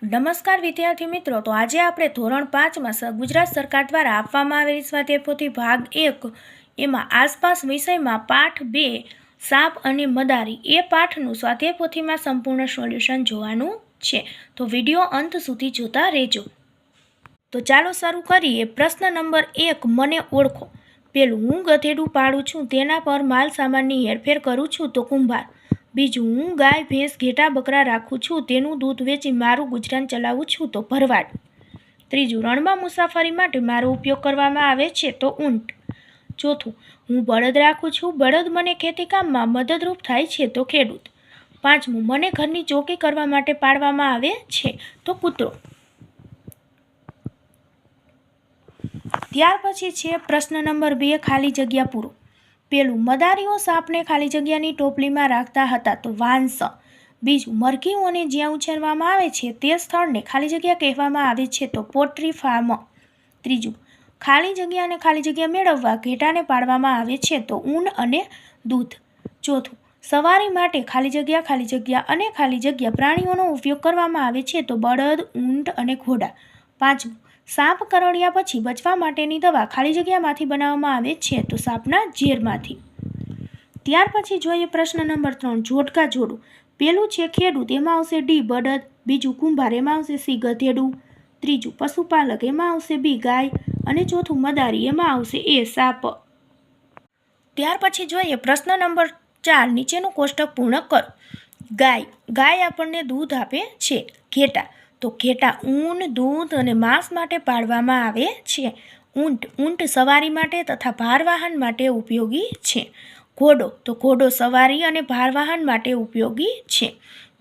નમસ્કાર વિદ્યાર્થી મિત્રો, તો આજે આપણે ધોરણ 5માં ગુજરાત સરકાર દ્વારા આપવામાં આવેલી સ્વાધ્યાય પોથી ભાગ 1 એમાં આસપાસ વિષયમાં પાઠ 2 સાપ અને મદારી એ પાઠનું સ્વાધ્યાય પોથીમાં સંપૂર્ણ સોલ્યુશન જોવાનું છે, તો વિડીયો અંત સુધી જોતા રહેજો। તો ચાલો શરૂ કરીએ। પ્રશ્ન નંબર 1, મને ઓળખો। પેલું, હું ગધેડું પાડું છું, તેના પર માલ સામાનની હેરફેર કરું છું તો કુંભાર। બીજું, હું ગાય ભેંસ ઘેટા બકરા રાખું છું, તેનું દૂધ વેચી મારું ગુજરાન ચલાવું છું તો ભરવાડ। ત્રીજું, રણમાં મુસાફરી માટે મારો ઉપયોગ કરવામાં આવે છે તો ઊંટ। ચોથું, હું બળદ રાખું છું, બળદ મને ખેતીકામમાં મદદરૂપ થાય છે તો ખેડૂત। પાંચમું, મને ઘરની ચોકી કરવા માટે પાડવામાં આવે છે તો કૂતરો। ત્યાર પછી છે પ્રશ્ન નંબર 2, ખાલી જગ્યા પૂરો। પેલું, મદારીઓ સાપને ખાલી જગ્યાની ટોપલીમાં રાખતા હતા તો વાંસ। બીજું, મરઘીઓને જ્યાં ઉછેરવામાં આવે છે તે સ્થળને ખાલી જગ્યા કહેવામાં આવે છે તો પોટ્રી ફાર્મ। ત્રીજું, ખાલી જગ્યા અને ખાલી જગ્યા મેળવવા ઘેટાને પાડવામાં આવે છે તો ઊન અને દૂધ। ચોથું, સવારી માટે ખાલી જગ્યા અને ખાલી જગ્યા પ્રાણીઓનો ઉપયોગ કરવામાં આવે છે તો બળદ, ઊંટ અને ઘોડા। પાંચમું, સાપ કરડ્યા પછી બચવા માટેની દવા ખાલી જગ્યામાંથી બનાવવામાં આવે છે તો સાપના ઝેરમાંથી। ત્યાર પછી જોઈએ પ્રશ્ન નંબર 3, જોડકા જોડો। પેલું છે ખેડૂત, એમાં આવશે ડી બળદ। બીજું, કુંભાર, એમાં આવશે સી ગધેડું। ત્રીજું, પશુપાલક, એમાં આવશે બી ગાય। અને ચોથું, મદારી, એમાં આવશે એ સાપ। ત્યાર પછી જોઈએ પ્રશ્ન નંબર 4, નીચેનું કોષ્ટક પૂર્ણ કરો। ગાય આપણને દૂધ આપે છે। ઘેટા, તો ઘેટા ઊન, દૂધ અને માંસ માટે પાળવામાં આવે છે। ઊંટ સવારી માટે તથા ભારવાહન માટે ઉપયોગી છે। ઘોડો, તો ઘોડો સવારી અને ભારવાહન માટે ઉપયોગી છે।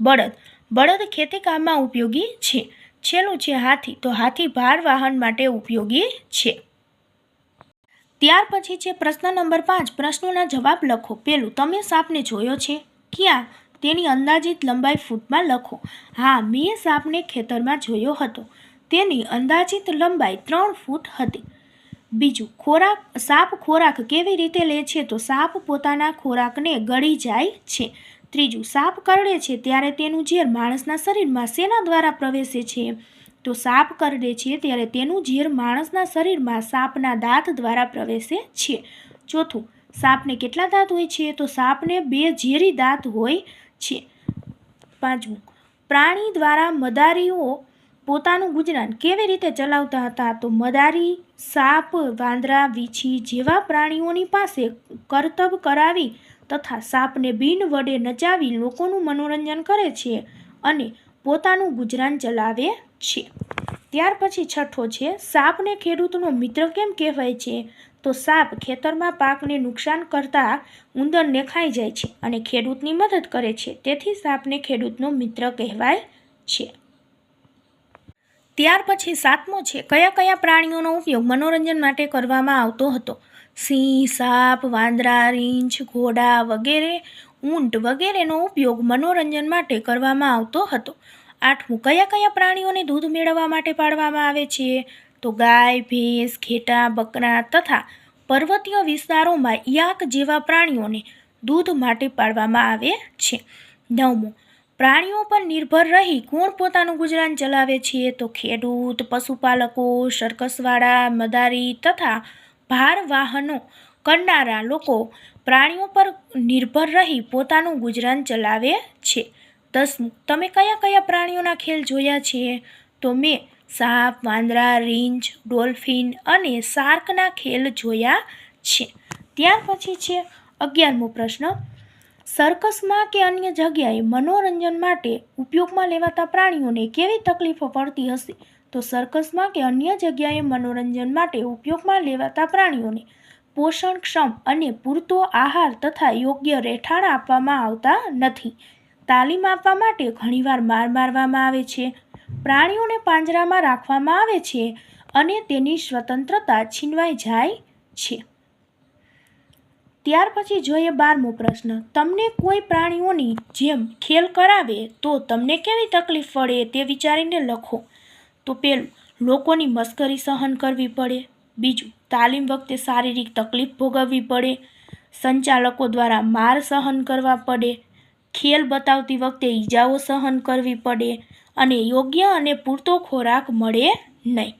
બળદ ખેતી કામમાં ઉપયોગી છે। છેલ્લું છે હાથી, તો હાથી ભારવાહન માટે ઉપયોગી છે। ત્યાર પછી છે પ્રશ્ન નંબર 5, પ્રશ્નોના જવાબ લખો। પેલું, તમે સાપને જોયો છે? ક્યાં? તેની અંદાજિત લંબાઈ ફૂટમાં લખો। હા, મેં સાપને ખેતરમાં જોયો હતો, તેની અંદાજિત લંબાઈ 3 ફૂટ હતી। બીજું, સાપ ખોરાક કેવી રીતે લે છે? તો સાપ પોતાના ખોરાકને ગળી જાય છે। ત્રીજું, સાપ કરડે છે ત્યારે તેનું ઝેર માણસના શરીરમાં શેના દ્વારા પ્રવેશે છે? તો સાપ કરડે છે ત્યારે તેનું ઝેર માણસના શરીરમાં સાપના દાંત દ્વારા પ્રવેશે છે। ચોથું, સાપને કેટલા દાંત હોય છે? તો સાપને 2 ઝેરી દાંત હોય છે। પાંચમું, પ્રાણી દ્વારા મદારીઓ પોતાનું ગુજરાન કેવી રીતે ચલાવતા હતા? તો મદારી સાપ, વાંદરા, વીછી જેવા પ્રાણીઓની પાસે કરતબ કરાવી તથા સાપને બીન વડે નચાવી લોકોનું મનોરંજન કરે છે અને પોતાનું ગુજરાન ચલાવે છે। ત્યાર પછી છઠ્ઠો છે, સાપને ખેડૂતનો મિત્ર કેમ કહેવાય છે? તો સાપ ખેતરમાં પાકને નુકસાન કરતા ઉંદરને ખાઈ જાય છે અને ખેડૂતની મદદ કરે છે, તેથી સાપને ખેડૂતનો મિત્ર કહેવાય છે। ત્યાર પછી 7મો છે, કયા કયા પ્રાણીઓનો ઉપયોગ મનોરંજન માટે કરવામાં આવતો હતો? સિંહ, સાપ, વાંદરા, રીંછ, ઘોડા વગેરે, ઊંટ વગેરેનો ઉપયોગ મનોરંજન માટે કરવામાં આવતો હતો। 8મું, કયા કયા પ્રાણીઓને દૂધ મેળવવા માટે પાળવામાં આવે છે? તો ગાય, ભેંસ, ઘેટા, બકરા તથા પર્વતીય વિસ્તારોમાં યાક જેવા પ્રાણીઓને દૂધ માટે પાળવામાં આવે છે। 9મું, પ્રાણીઓ પર નિર્ભર રહી કોણ પોતાનું ગુજરાન ચલાવે છે? તો ખેડૂત, પશુપાલકો, સર્કસવાળા, મદારી તથા ભારવાહનો કરનારા લોકો પ્રાણીઓ પર નિર્ભર રહી પોતાનું ગુજરાન ચલાવે છે। 10મું, તમે કયા કયા પ્રાણીઓના ખેલ જોયા છે? તો મેં સાપ, વાંદરા, રીંછ, ડોલ્ફિન અને શાર્કના ખેલ જોયા છે। ત્યાર પછી છે 11મો પ્રશ્ન, સર્કસમાં કે અન્ય જગ્યાએ મનોરંજન માટે ઉપયોગમાં લેવાતા પ્રાણીઓને કેવી તકલીફો પડતી હશે? તો સર્કસમાં કે અન્ય જગ્યાએ મનોરંજન માટે ઉપયોગમાં લેવાતા પ્રાણીઓને પોષણક્ષમ અને પૂરતો આહાર તથા યોગ્ય રહેઠાણ આપવામાં આવતા નથી। તાલીમ આપવા માટે ઘણીવાર માર મારવામાં આવે છે, પ્રાણીઓને પાંજરામાં રાખવામાં આવે છે અને તેની સ્વતંત્રતા છીનવાઈ જાય છે। ત્યાર પછી જોઈએ 12મો પ્રશ્ન, તમને કોઈ પ્રાણીઓની જેમ ખેલ કરાવે તો તમને કેવી તકલીફ પડે તે વિચારીને લખો। તો પેલું, લોકોની મસ્કરી સહન કરવી પડે। બીજું, તાલીમ વખતે શારીરિક તકલીફ ભોગવવી પડે। સંચાલકો દ્વારા માર સહન કરવા પડે। ખેલ બતાવતી વખતે ઈજાઓ સહન કરવી પડે અને યોગ્ય અને પૂરતો ખોરાક મળે નહીં.